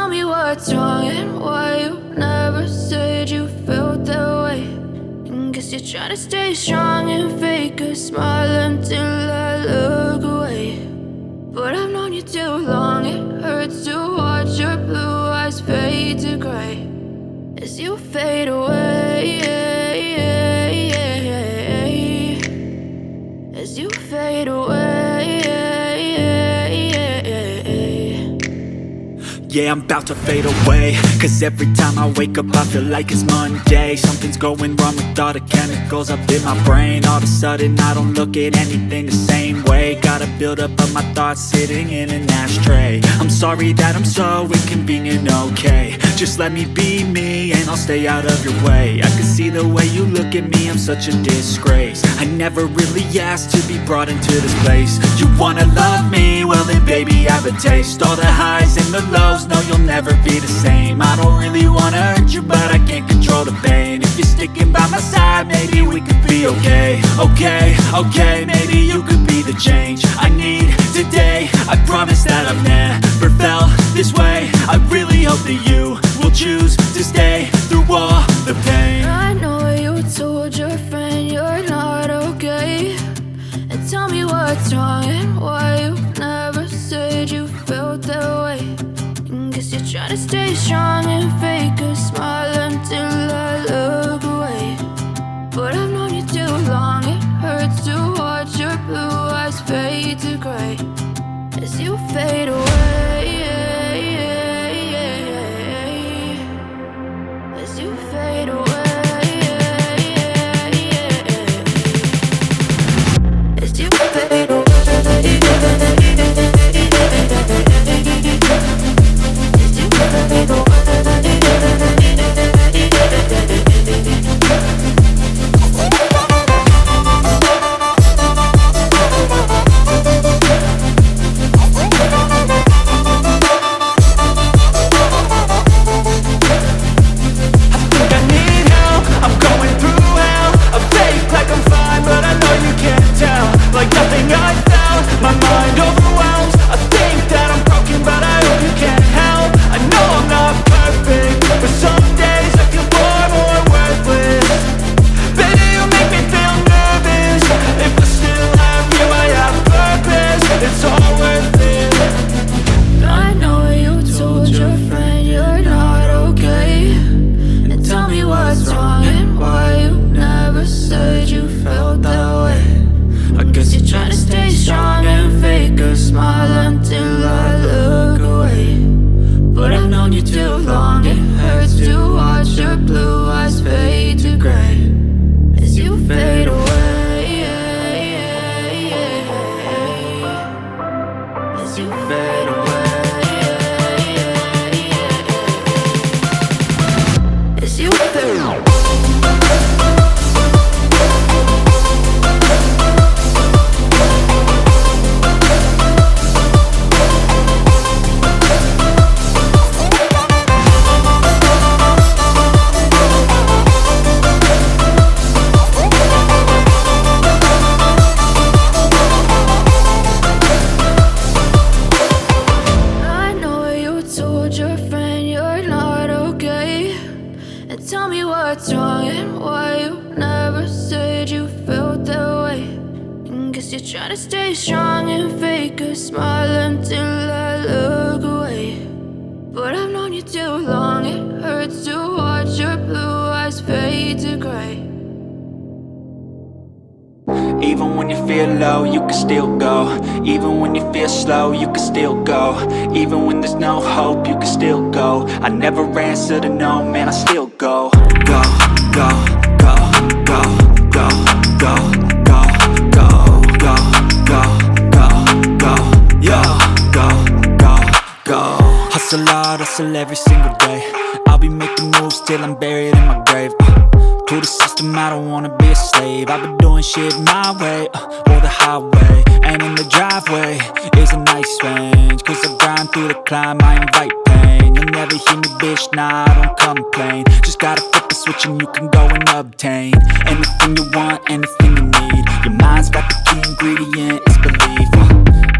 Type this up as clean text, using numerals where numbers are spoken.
tell me what's wrong and why you never said you felt that way. And guess you're trying to stay strong and fake a smile until I look away. But I've known you too long, it hurts to watch your blue eyes fade to gray as you fade away, as you fade away. Yeah, I'm about to fade away, cause every time I wake up I feel like it's Monday. Something's going wrong with all the chemicals up in my brain. All of a sudden I don't look at anything the same way. Got a buildup of my thoughts sitting in an ashtray. I'm sorry that I'm so inconvenient, okay. Just let me be me and I'll stay out of your way. I can see the way you look at me, I'm such a disgrace. I never really asked to be brought into this place. You wanna love me? Well then baby I have a taste. All the highs and the lows, no you'll never be the same. I don't really wanna hurt you but I can't control the pain. If you're sticking by my side maybe we could be okay. Okay, maybe you could be the change I need today. I promise that I've never felt this way. I really hope that you will choose to stay through all the pain. I know you told your friend you're not okay, and tell me what's wrong and why you never said you felt that way. And guess you're trying to stay strong and fake a smile until I look away. But I've known you too long, it hurts to watch your blue eyes fade to gray as you fade away, as you fade away, as you fade away, as you fade away. Tell me what's wrong and why you never said you felt that way. And guess you're trying to stay strong and fake a smile until I look away. But I've known you too long, it hurts to watch your blue eyes fade to gray. Even when you feel low, you can still go. Even when you feel slow, you can still go. Even when there's no hope, you can still go. I never answer to no, man, I still go. Go, go, go, go, go, go, go, go, go, go, go, go, yo, go, go, go. Hustle hard, hustle every single day. I'll be making moves till I'm buried in my grave. To the system, I don't wanna be a slave. I've been doing shit my way, or the highway. And in the driveway is a nice range, cause I grind through the climb, I invite pain. You'll never hear me, bitch, nah, I don't complain. Just gotta flip the switch and you can go and obtain anything you want, anything you need. Your mind's got the key ingredient, it's belief.